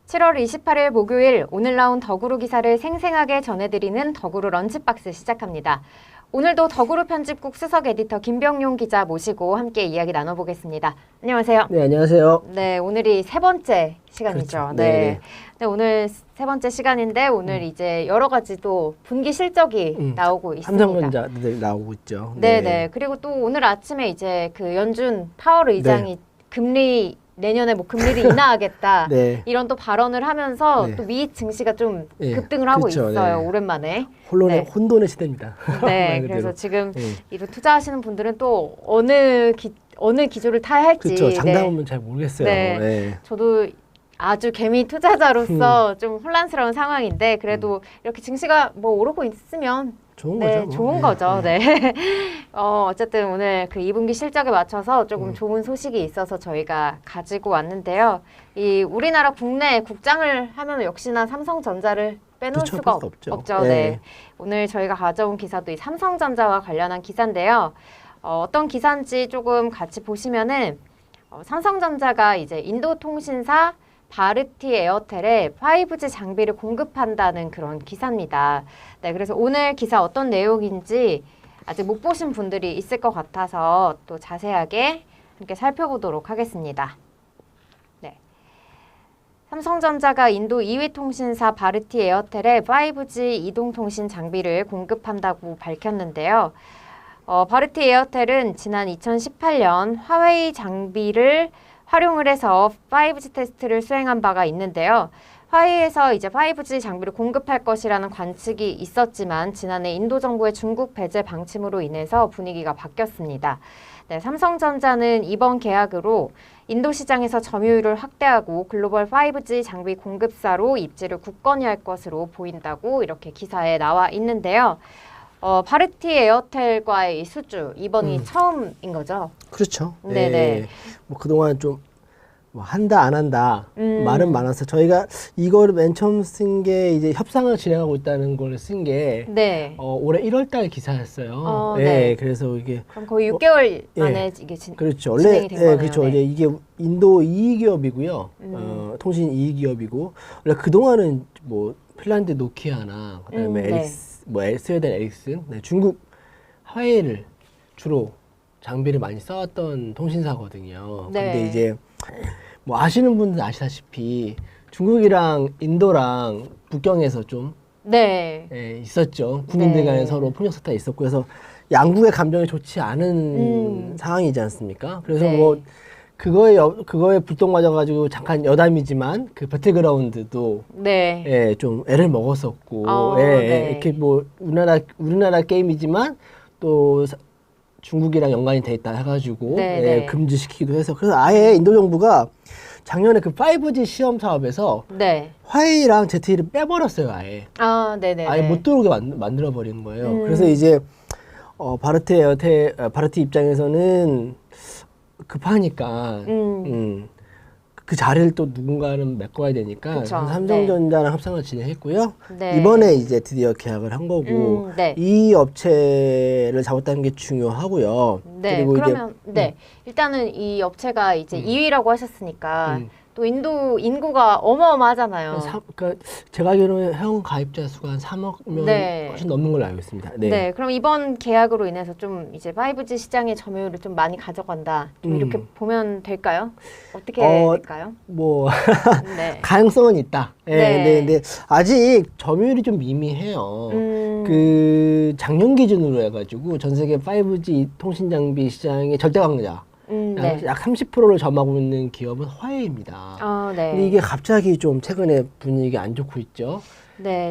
(7월 28일) 목요일 오늘 나온 더구루 기사를 생생하게 전해드리는 더구루 런치박스 시작합니다. 오늘도 더구루 편집국 수석 에디터 김병용 기자 모시고 함께 이야기 나눠보겠습니다. 안녕하세요. 네, 안녕하세요. 네, 오늘이 세 번째 시간이죠. 그렇죠. 네. 네, 오늘 세 번째 시간인데 오늘 이제 여러 가지 또 분기 실적이 나오고 있습니다. 삼성전자들 나오고 있죠. 네. 그리고 또 오늘 아침에 이제 그 연준 파월 의장이 금리 내년에 뭐 금리를 인하하겠다 네. 이런 또 발언을 하면서 또 미 증시가 좀 급등을 하고 그렇죠. 있어요. 오랜만에. 혼돈의 시대입니다. 네, 그래서 지금 이런 투자하시는 분들은 또 어느 기조를 타야 할지 그렇죠. 장담하면 잘 모르겠어요. 네. 저도 아주 개미 투자자로서 좀 혼란스러운 상황인데 그래도 이렇게 증시가 뭐 오르고 있으면 좋은 거죠. 좋은 거죠. 네. 어쨌든 오늘 그 2분기 실적에 맞춰서 조금 좋은 소식이 있어서 저희가 가지고 왔는데요. 이 우리나라 국내 국장을 하면 역시나 삼성전자를 빼놓을 수가 없죠. 네. 오늘 저희가 가져온 기사도 이 삼성전자와 관련한 기사인데요. 어떤 기사인지 조금 같이 보시면은 삼성전자가 이제 인도 통신사 바르티 에어텔에 5G 장비를 공급한다는 그런 기사입니다. 네, 그래서 오늘 기사 어떤 내용인지 아직 못 보신 분들이 있을 것 같아서 또 자세하게 함께 살펴보도록 하겠습니다. 네. 삼성전자가 인도 2위 통신사 바르티 에어텔에 5G 이동통신 장비를 공급한다고 밝혔는데요. 바르티 에어텔은 지난 2018년 화웨이 장비를 활용을 해서 5G 테스트를 수행한 바가 있는데요. 화웨이에서 이제 5G 장비를 공급할 것이라는 관측이 있었지만 지난해 인도 정부의 중국 배제 방침으로 인해서 분위기가 바뀌었습니다. 네, 삼성전자는 이번 계약으로 인도 시장에서 점유율을 확대하고 글로벌 5G 장비 공급사로 입지를 굳건히 할 것으로 보인다고 이렇게 기사에 나와 있는데요. 바르티 에어텔과의 이 수주 이번이 처음인 거죠? 그렇죠. 네네. 뭐 그동안 좀 한다 안 한다 말은 많아서 저희가 이거를 맨 처음 쓴 게 이제 협상을 진행하고 있다는 걸 쓴 게 올해 1월달 기사였어요. 네. 그래서 이게 그럼 거의 6개월 만에 이게 그렇죠. 원래 진행이 된 거네요. 그렇죠. 이제 이게 인도 2위 기업이고요. 통신 2위 기업이고 원래 그 동안은 뭐 핀란드 노키아나 그다음에 스웨덴 에릭슨, 중국 화웨이를 주로 장비를 많이 써왔던 통신사거든요. 근데 이제 뭐 아시는 분들 아시다시피 중국이랑 인도랑 국경에서 좀 있었죠. 국민들 간에 서로 폭력 사태가 있었고 그래서 양국의 감정이 좋지 않은 상황이지 않습니까? 그래서 뭐 그거에 불똥 맞아가지고 잠깐 여담이지만 그 배틀그라운드도 좀 애를 먹었었고 이렇게 뭐 우리나라 게임이지만 또 중국이랑 연관이 돼 있다 해가지고 금지시키기도 해서 그래서 아예 인도 정부가 작년에 그 5G 시험 사업에서 화웨이랑 ZTE를 빼버렸어요. 아예 못 들어오게 만들어 버리는 거예요. 그래서 이제 바르티 입장에서는 급하니까 그 자리를 또 누군가는 메꿔야 되니까 삼성전자랑 협상을 진행했고요. 이번에 이제 드디어 계약을 한 거고 이 업체를 잡았다는 게 중요하고요. 그리고 그러면 일단은 이 업체가 이제 2위라고 하셨으니까 또 인도 인구가 어마어마하잖아요. 그러니까 제가 알기로는 회원 가입자 수가 한 3억 명 훨씬 넘는 걸로 알고 있습니다. 그럼 이번 계약으로 인해서 좀 이제 5G 시장의 점유율을 좀 많이 가져간다. 좀 이렇게 보면 될까요? 어떻게 될까요? 뭐 가능성은 있다. 근데 아직 점유율이 좀 미미해요. 그 작년 기준으로 해가지고 전 세계 5G 통신 장비 시장의 절대 강자. 약 30%를 점하고 있는 기업은 화웨이입니다. 근데 이게 갑자기 좀 최근에 분위기가 안 좋고 있죠.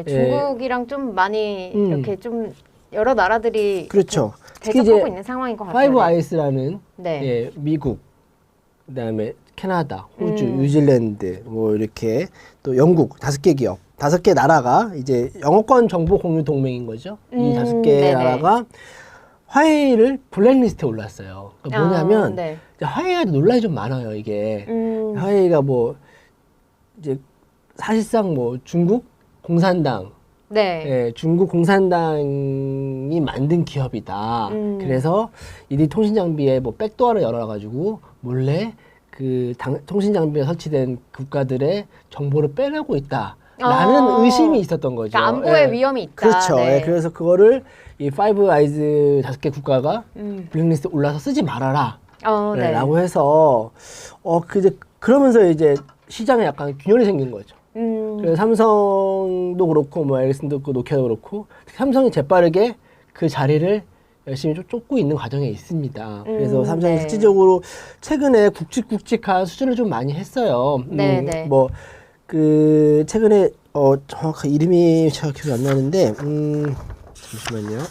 중국이랑 좀 많이 이렇게 좀 여러 나라들이 대적하고 있는 상황인 것 같아요. 파이브 아이스라는 미국, 그다음에 캐나다, 호주, 뉴질랜드, 뭐 이렇게 또 영국 5개 기업, 5개 나라가 이제 영어권 정보 공유 동맹인 거죠. 이 5개 나라가 화웨이를 블랙리스트에 올랐어요. 그러니까 뭐냐면 화웨이가 논란이 좀 많아요. 이게 화웨이가 뭐 이제 사실상 뭐 중국 공산당, 중국 공산당이 사람이 만든 기업이다. 그래서 이들이 통신 장비에 뭐 백도어를 열어가지고 몰래 그 통신 장비에 설치된 국가들의 정보를 빼내고 있다라는 의심이 있었던 거죠. 그러니까 안보의 예. 위험이 있다. 그렇죠. 네. 예. 그래서 그거를 이 파이브 아이즈 5개 국가가 블랙리스트에 올라서 쓰지 말아라. 네. 라고 해서 그러면서 이제 시장에 약간 균열이 생긴 거죠. 그래서 삼성도 그렇고 뭐 에리슨도 그렇고 노키아도 그렇고 삼성이 재빠르게 그 자리를 열심히 쫓고 있는 과정에 있습니다. 그래서 삼성이 네. 실질적으로 최근에 굵직굵직한 수준을 좀 많이 했어요. 네, 네. 뭐 그 최근에 정확한 이름이 제가 기억이 안 나는데 잠시만요.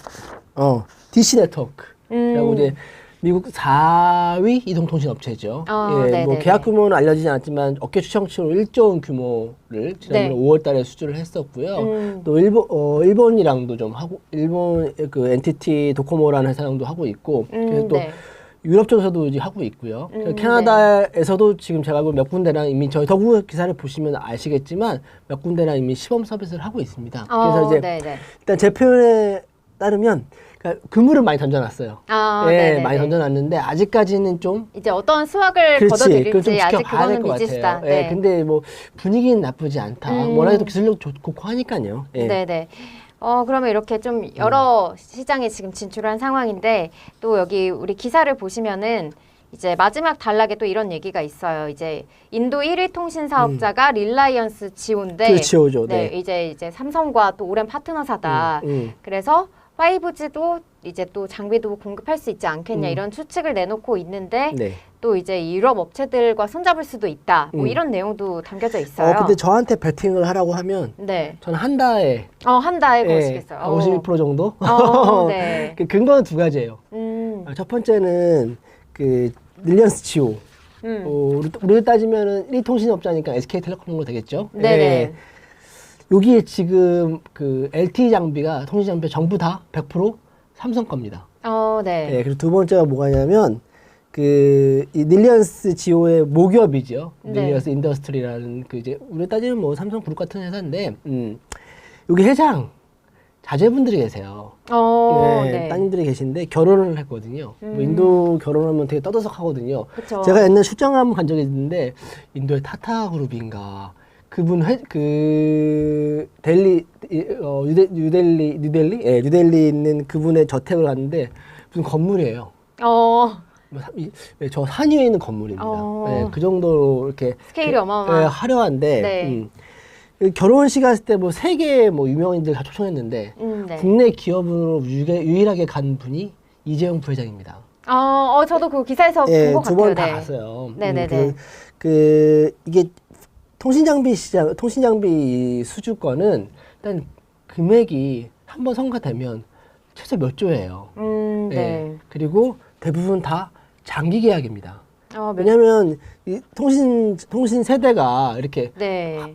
DC 네트워크라고 이제 미국 4위 이동통신 업체죠. 예, 뭐 계약 규모는 알려지지 않았지만 업계 추정치로 1조 원 규모를 지난해 5월달에 수주를 했었고요. 또 일본이랑도 좀 하고 일본 그 NTT 도코모라는 회사랑도 하고 있고 그래서 또 유럽 쪽에서도 이제 하고 있고요. 캐나다에서도 지금 제가 알고 몇 군데나 이미 저희 더구 기사를 보시면 아시겠지만 몇 군데나 이미 시범 서비스를 하고 있습니다. 그래서 이제 일단 제 표현에 따르면 그러니까 그물을 많이 던져놨어요. 많이 던져놨는데 아직까지는 좀 이제 어떤 수확을 거둬들일지 아직 그거는 미지수다. 네. 근데 뭐 분위기는 나쁘지 않다. 뭐라 해도 기술력 좋고 하니까요. 네네. 그러면 이렇게 좀 여러 시장에 지금 진출한 상황인데 또 여기 우리 기사를 보시면은 이제 마지막 단락에 또 이런 얘기가 있어요. 이제 인도 1위 통신 사업자가 릴라이언스 지오인데, 그 지오죠. 네, 이제 삼성과 또 오랜 파트너사다. 그래서 5G도 이제 또 장비도 공급할 수 있지 않겠냐 이런 추측을 내놓고 있는데 또 이제 유럽 업체들과 손잡을 수도 있다. 뭐 이런 내용도 담겨져 있어요. 근데 저한테 배팅을 하라고 하면 저는 한 달에 한 달에 거시겠어요. 52% 정도? 네. 그 근거는 두 가지예요. 첫 번째는 그 릴리언스 지오. 우리로 따지면은 1위 통신업자니까 SK텔레콤 정도 되겠죠? 네네. 여기에 지금 그 LTE 장비가 통신 장비 전부 다 100% 삼성 겁니다. 네. 그리고 두 번째가 뭐냐면 이 릴리언스 지오의 모기업이죠. 릴리언스 인더스트리라는 그 이제 우리 따지면 뭐 삼성 그룹 같은 회사인데 여기 회장 자제분들이 계세요. 따님들이 계신데 결혼을 했거든요. 뭐 인도 결혼하면 되게 떠들썩하거든요. 제가 옛날 출장 한번 간 적이 있는데 인도의 타타 그룹인가 그분 뉴델리 있는 그분의 저택을 갔는데 무슨 건물이에요. 저 산 위에 있는 건물입니다. 그 정도로 이렇게 스케일이 어마어마한 화려한데 결혼식 갔을 때 뭐 세계 뭐 유명인들 다 초청했는데 국내 기업으로 유일하게 간 분이 이재용 부회장입니다. 저도 그 기사에서 본 것 같아요. 두 번 다 갔어요. 네네네. 이게 통신 장비 수주권은 일단 금액이 한번 성과되면 최소 몇 조예요. 그리고 대부분 다 장기 계약입니다. 왜냐하면 이 통신 세대가 이렇게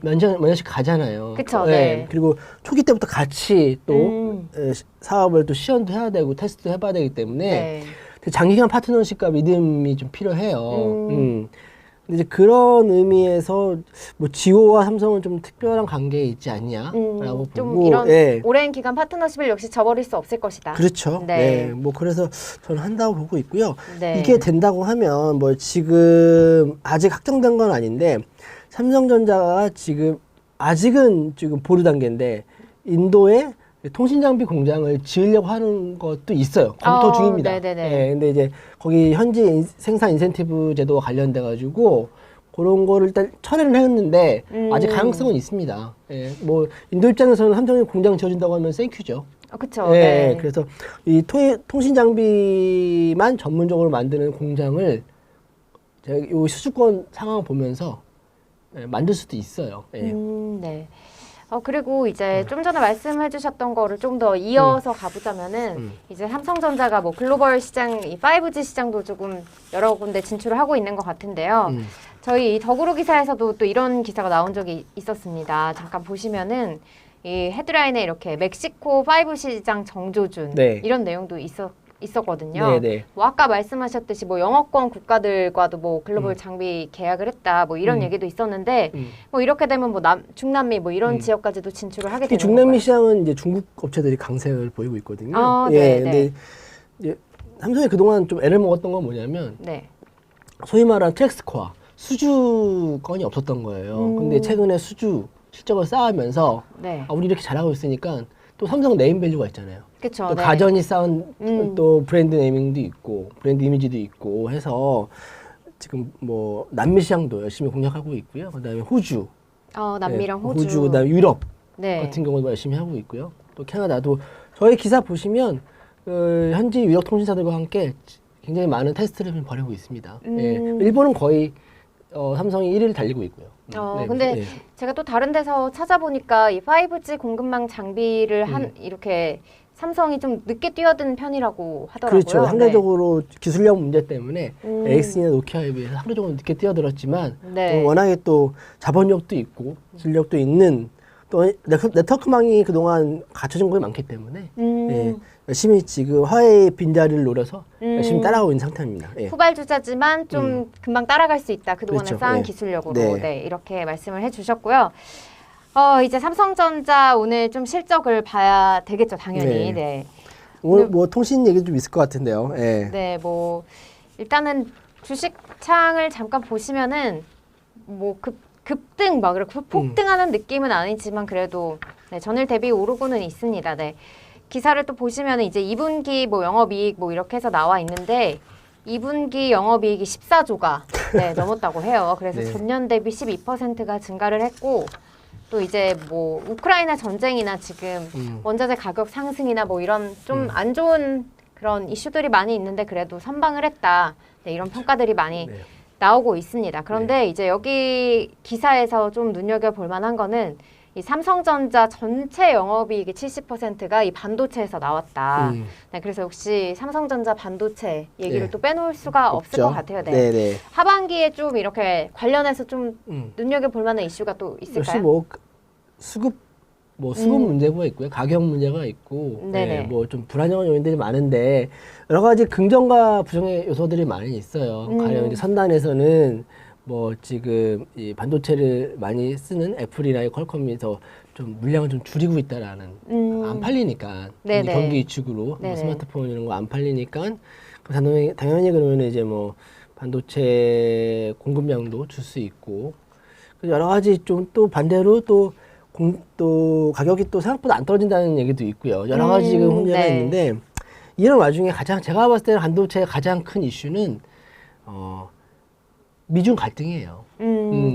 몇 년씩 가잖아요. 그쵸, 그리고 초기 때부터 같이 또 사업을 또 시연도 해야 되고 테스트도 해봐야 되기 때문에 장기간 파트너십과 믿음이 좀 필요해요. 근데 이제 그런 의미에서 뭐 지오와 삼성은 좀 특별한 관계에 있지 않냐라고 좀 보고 이런 오랜 기간 파트너십을 역시 저버릴 수 없을 것이다. 그렇죠. 뭐 그래서 저는 한다고 보고 있고요. 이게 된다고 하면 뭐 지금 아직 확정된 건 아닌데 삼성전자가 아직은 보류 단계인데 인도에 통신 장비 공장을 지으려고 하는 것도 있어요. 검토 중입니다. 근데 이제 거기 현지 생산 인센티브 제도와 관련돼 가지고 그런 거를 일단 철회를 했는데 아직 가능성은 있습니다. 뭐 인도 입장에서는 삼성이 공장 지어준다고 하면 땡큐죠. 그렇죠. 그래서 이 통신 장비만 전문적으로 만드는 공장을 제가 이 수주권 상황을 보면서 만들 수도 있어요. 그리고 이제 좀 전에 말씀해 주셨던 거를 좀 더 이어서 가보자면은 이제 삼성전자가 뭐 글로벌 시장, 이 5G 시장도 조금 여러 군데 진출을 하고 있는 것 같은데요. 저희 이 더구로 기사에서도 또 이런 기사가 나온 적이 있었습니다. 잠깐 보시면은 이 헤드라인에 이렇게 멕시코 5G 시장 정조준 이런 내용도 있었거든요. 네네. 뭐 아까 말씀하셨듯이 뭐 영어권 국가들과도 뭐 글로벌 장비 계약을 했다 뭐 이런 얘기도 있었는데 뭐 이렇게 되면 뭐 중남미 뭐 이런 지역까지도 진출을 하게 특히 되는 중남미 건가요? 시장은 이제 중국 업체들이 강세를 보이고 있거든요. 아, 예, 네, 근데 네. 이제 삼성이 그동안 좀 애를 먹었던 건 뭐냐면 네. 소위 말하는 트랙스코어 수주건이 없었던 거예요. 근데 최근에 수주 실적을 쌓으면서 네. 우리 이렇게 잘하고 있으니까 또 삼성 네임밸류가 있잖아요. 그쵸. 또 네. 가전이 쌓은 또 브랜드 네이밍도 있고 브랜드 이미지도 있고 해서 지금 뭐 남미 시장도 열심히 공략하고 있고요. 그다음에 호주, 남미랑 네, 호주. 그다음에 유럽 네. 같은 경우도 열심히 하고 있고요. 또 캐나다도 저희 기사 보시면 현지 유력 통신사들과 함께 굉장히 많은 테스트를 벌이고 있습니다. 예, 일본은 거의 삼성이 1위를 달리고 있고요. 네, 근데 네. 제가 또 다른 데서 찾아보니까 이 5G 공급망 장비를 이렇게 삼성이 좀 늦게 뛰어든 편이라고 하더라고요. 그렇죠. 네. 상대적으로 기술력 문제 때문에 에릭슨이나 노키아에 비해서 상대적으로 늦게 뛰어들었지만 네. 워낙에 또 자본력도 있고 기술력도 있는 또 네트워크망이 그동안 갖춰진 것이 많기 때문에 예, 열심히 지금 화웨이 빈자리를 노려서 열심히 따라가고 있는 상태입니다. 예. 후발주자지만 좀 금방 따라갈 수 있다. 그동안에 그렇죠. 쌓은 네. 기술력으로. 네. 네, 이렇게 말씀을 해주셨고요. 이제 삼성전자 오늘 좀 실적을 봐야 되겠죠, 당연히. 네. 네. 오늘 뭐 통신 얘기 좀 있을 것 같은데요. 예. 네, 뭐 일단은 주식창을 잠깐 보시면은 뭐 급등 막 이렇게 폭등하는 느낌은 아니지만 그래도 네, 전일 대비 오르고는 있습니다. 네. 기사를 또 보시면은 이제 2분기 뭐 영업이익 뭐 이렇게 해서 나와 있는데 2분기 영업이익이 14조가 네, 넘었다고 해요. 그래서 네. 전년 대비 12%가 증가를 했고 또 이제 뭐 우크라이나 전쟁이나 지금 원자재 가격 상승이나 뭐 이런 좀 안 좋은 그런 이슈들이 많이 있는데 그래도 선방을 했다. 네, 이런 평가들이 많이 네. 나오고 있습니다. 그런데 이제 여기 기사에서 좀 눈여겨볼 만한 거는 이 삼성전자 전체 영업이익의 70%가 이 반도체에서 나왔다. 네, 그래서 역시 삼성전자 반도체 얘기를 네. 또 빼놓을 수가 없을 것 같아요. 네. 네네. 하반기에 좀 이렇게 관련해서 좀 눈여겨볼 만한 이슈가 또 역시 있을까요? 뭐 수급 문제가 있고요, 가격 문제가 있고, 네네. 뭐 좀 불안정한 요인들이 많은데 여러 가지 긍정과 부정의 요소들이 많이 있어요. 가령 이제 선단에서는 뭐 지금 이 반도체를 많이 쓰는 애플이나 퀄컴이 더 좀 물량을 좀 줄이고 있다라는 안 팔리니까 네네. 이제 경기 위축으로 뭐 네네. 스마트폰 이런 거 안 팔리니까 당연히 그러면 이제 뭐 반도체 공급량도 줄 수 있고 여러 가지 좀 또 반대로 또 가격이 또 생각보다 안 떨어진다는 얘기도 있고요. 여러 가지 지금 문제가 네. 있는데 이런 와중에 제가 봤을 때는 반도체의 가장 큰 이슈는 미중 갈등이에요.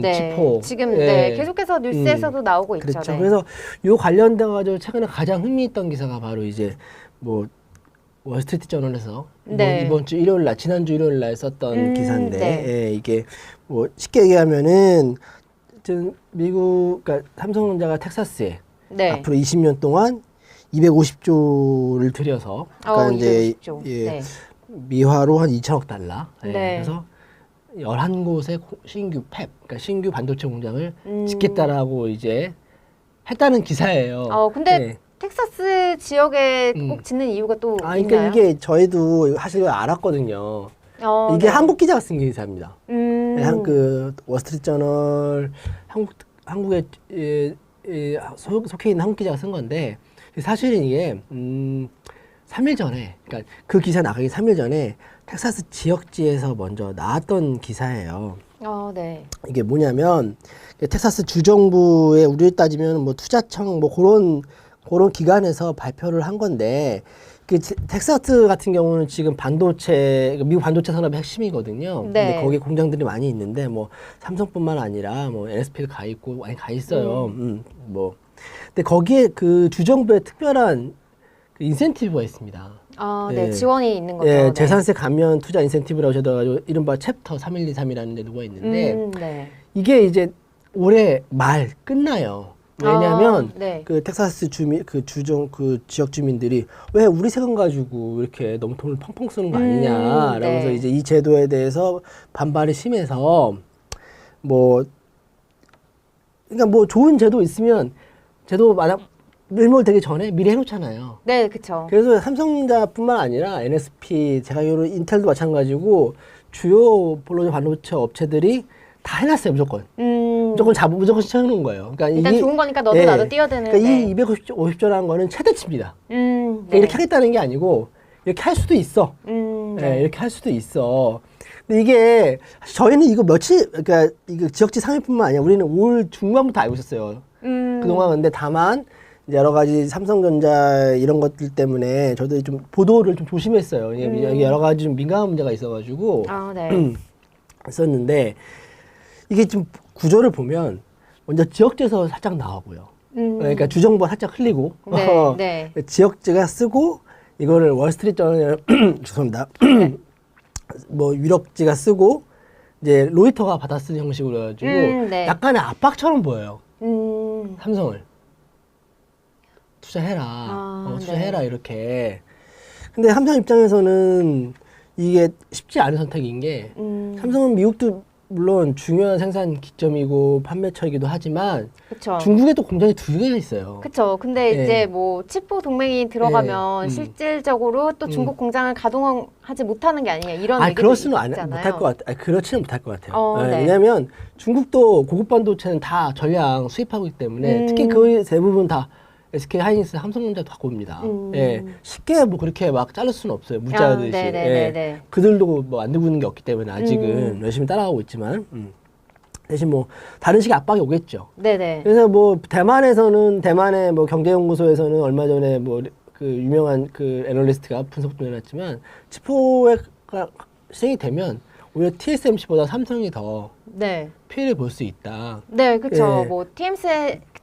네. 치포. 지금 예. 네, 계속해서 뉴스에서도 나오고 있죠. 그렇죠. 네. 그래서 요 관련돼 가지고 최근에 가장 흥미있던 기사가 바로 이제 뭐 월스트리트 저널에서 네. 이번 주 일요일 날 지난주 일요일 날 썼던 기사인데 네. 예, 이게 뭐 쉽게 얘기하면은 미국 그러니까 삼성전자가 텍사스에 네. 앞으로 20년 동안 250조를 들여서 그러니까 이제 250조. 예, 네. 미화로 한 2천억 달러. 예, 네. 그래서 11곳의 신규 팹, 그러니까 신규 반도체 공장을 짓겠다라고 이제 했다는 기사예요. 근데 네. 텍사스 지역에 꼭 짓는 이유가 또 그러니까 있나요? 이게 저희도 사실 이걸 알았거든요. 이게 네. 한국 기자가 쓴 기사입니다. 그 월스트리트저널 한국에 속해 있는 한국 기자가 쓴 건데 사실은 이게 3일 전에, 그러니까 그 기사 나가기 3일 전에 텍사스 지역지에서 먼저 나왔던 기사예요. 네. 이게 뭐냐면 텍사스 주정부의 우리를 따지면 뭐 투자청 뭐 그런 기관에서 발표를 한 건데 그 텍사스 같은 경우는 지금 미국 반도체 산업의 핵심이거든요. 근데 거기 공장들이 많이 있는데 뭐 삼성뿐만 아니라 뭐 NSP도 가 있고 많이 가 있어요. 뭐 근데 거기에 그 주정부의 특별한 그 인센티브가 있습니다. 네. 지원이 있는 거죠. 예, 네. 재산세 감면 투자 인센티브라고 저도 이른바 챕터 3123이라는 데 누가 있는데 네. 이게 이제 올해 말 끝나요. 왜냐하면 네. 그 텍사스 그 지역 주민들이 왜 우리 세금 가지고 이렇게 너무 돈을 펑펑 쓰는 거 아니냐라고 해서 네. 이제 이 제도에 대해서 반발이 심해서 그러니까 뭐 좋은 제도 있으면 제도 밀몰 되기 전에 미리 해놓잖아요. 네, 그쵸. 그래서 삼성전자뿐만 아니라 NSP, 제가 알기로 인텔도 마찬가지고 주요 본로적 반도체 업체들이 다 해놨어요, 무조건. 무조건 신청해놓은 거예요. 그러니까 일단 이게, 좋은 거니까 너도 예, 나도 뛰어드는. 그러니까 네. 이 250조라는 거는 최대치입니다. 그러니까 네. 이렇게 하겠다는 게 아니고 이렇게 할 수도 있어. 네. 이렇게 할 수도 있어. 근데 이게 저희는 이거 그러니까 이거 지역지 상위뿐만 아니라 우리는 올 중반부터 알고 있었어요. 그동안. 근데 다만 이제 여러 가지 삼성전자 이런 것들 때문에 저도 좀 보도를 좀 조심했어요. 여기 여러 가지 좀 민감한 문제가 있어가지고 아, 네. 했었는데 이게 좀 구조를 보면 먼저 지역지에서 살짝 나오고요. 그러니까 주정부 살짝 흘리고 네. 지역지가 쓰고 이거를 월스트리트저널 죄송합니다. 뭐 유력지가 쓰고 이제 로이터가 받아쓰는 형식으로 해가지고 네. 약간의 압박처럼 보여요. 삼성을 투자해라, 투자해라 네. 이렇게. 근데 삼성 입장에서는 이게 쉽지 않은 선택인 게 삼성은 미국도 물론 중요한 생산 기점이고 판매처이기도 하지만 그쵸. 중국에도 공장이 2개가 있어요. 그쵸. 근데 예. 이제 뭐 치포 동맹이 들어가면 예. 실질적으로 또 중국 공장을 가동하지 못하는 게 아니냐 이런 얘기도 그렇지는 있잖아요. 못할 것 같아요. 그렇지는 못할 것 같아요. 네. 왜냐하면 중국도 고급 반도체는 다 전량 수입하고 있기 때문에 특히 그 대부분 다 SK 하이닉스, 삼성전자도 갖고 옵니다. 예, 쉽게 뭐 그렇게 막 자를 수는 없어요. 무자르듯이. 네네네네. 그들도 뭐 안 들고 있는 게 없기 때문에 아직은 열심히 따라가고 있지만 대신 뭐 다른 식의 압박이 오겠죠. 네네. 그래서 뭐 대만의 뭐 경제연구소에서는 얼마 전에 뭐 그 유명한 그 애널리스트가 분석도 해놨지만 치포가 시행이 되면 오히려 TSMC보다 삼성이 더 네. 피해를 볼 수 있다. 네, 그쵸. 예. 뭐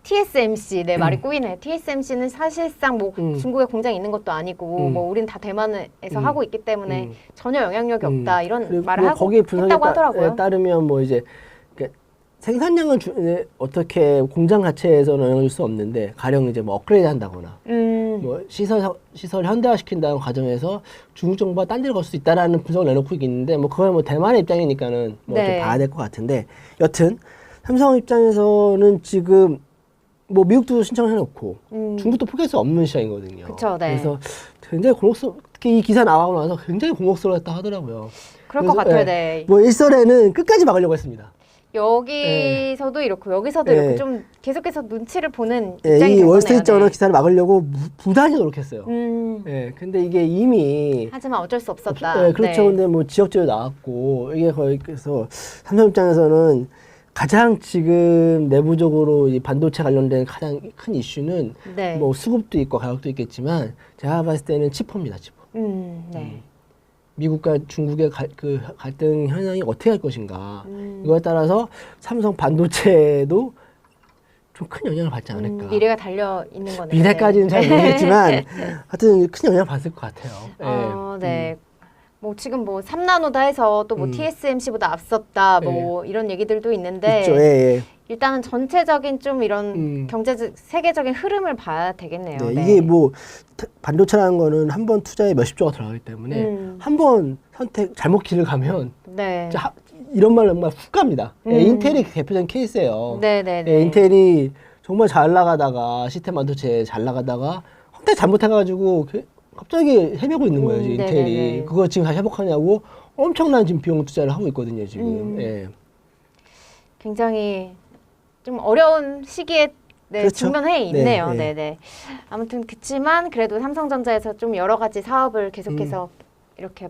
TSMC, 네, 말이 꼬이네. TSMC는 사실상 뭐 중국에 공장이 있는 것도 아니고, 뭐 우린 다 대만에서 하고 있기 때문에 전혀 영향력이 없다. 이런 그리고 말을 뭐 하고 거기에 분석에 했다고 하더라고요. 따르면 뭐 이제 그러니까 생산량을 어떻게 공장 자체에서는 영향을 줄 수 없는데 가령 이제 뭐 업그레이드 한다거나 뭐 시설 현대화 시킨다는 과정에서 중국 정부가 딴 데를 걸 수 있다라는 분석을 내놓고 있는데 뭐 그건 뭐 대만의 입장이니까는 뭐 좀 네. 봐야 될 것 같은데 여튼 삼성 입장에서는 지금 뭐 미국도 신청을 해놓고 중국도 포기할 수 없는 시장이거든요. 그쵸, 네. 그래서 굉장히 특히 이 기사 나가고 나서 굉장히 곤혹스러웠다 하더라고요. 그럴 것 그래서, 같아요, 예, 네. 뭐 일설에는 끝까지 막으려고 했습니다. 여기서도 이렇고 여기서도 예. 이렇게 좀 계속해서 눈치를 보는 예, 입장이 이 된 월스트리트저널 거네요. 네. 기사를 막으려고 부단히 노력했어요. 음, 예, 근데 이게 이미 하지만 어쩔 수 없었다. 예, 그렇죠. 네. 근데 뭐 지역제로 나왔고 이게 거의 그래서 삼성 입장에서는 가장 지금 내부적으로 이 반도체 관련된 가장 큰 이슈는 네. 뭐 수급도 있고 가격도 있겠지만 제가 봤을 때는 치포입니다, 치포. 네. 미국과 중국의 그 갈등 현상이 어떻게 할 것인가. 이거에 따라서 삼성 반도체도 좀 큰 영향을 받지 않을까. 미래가 달려 있는 거네요. 미래까지는 잘 모르겠지만 하여튼 큰 영향을 받을 것 같아요. 네. 뭐 지금 뭐 3나노다 해서 또 뭐 TSMC보다 앞섰다 뭐 이런 얘기들도 있는데 있죠. 예. 일단은 전체적인 좀 이런 세계적인 흐름을 봐야 되겠네요. 네, 네. 이게 뭐 반도체라는 거는 한 번 투자에 몇십 조가 들어가기 때문에 한 번 선택 잘못 길을 가면 네. 이런 말로 정말 훅 갑니다. 예, 인텔이 대표적인 케이스예요. 네네네. 예, 인텔이 정말 잘 나가다가 시스템 반도체 잘 나가다가 선택 잘못해가지고 갑자기 헤매고 있는 거예요. 지금 인텔이. 네네네. 그거 지금 다시 회복하냐고 엄청난 지금 비용 투자를 하고 있거든요. 지금. 예. 굉장히 좀 어려운 시기에 네, 그렇죠. 직면해 있네요. 네, 네. 네네. 아무튼 그치만 그래도 삼성전자에서 좀 여러 가지 사업을 계속해서 이렇게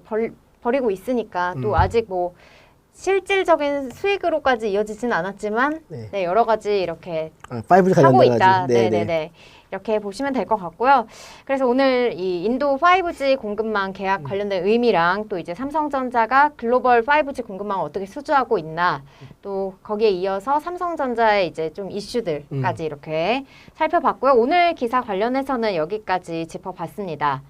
벌이고 있으니까 또 아직 뭐 실질적인 수익으로까지 이어지진 않았지만 네, 여러 가지 이렇게 5G 하고 있다. 관련돼가지고. 네네네. 이렇게 보시면 될 것 같고요. 그래서 오늘 이 인도 5G 공급망 계약 관련된 의미랑 또 이제 삼성전자가 글로벌 5G 공급망을 어떻게 수주하고 있나 또 거기에 이어서 삼성전자의 이제 좀 이슈들까지 이렇게 살펴봤고요. 오늘 기사 관련해서는 여기까지 짚어봤습니다.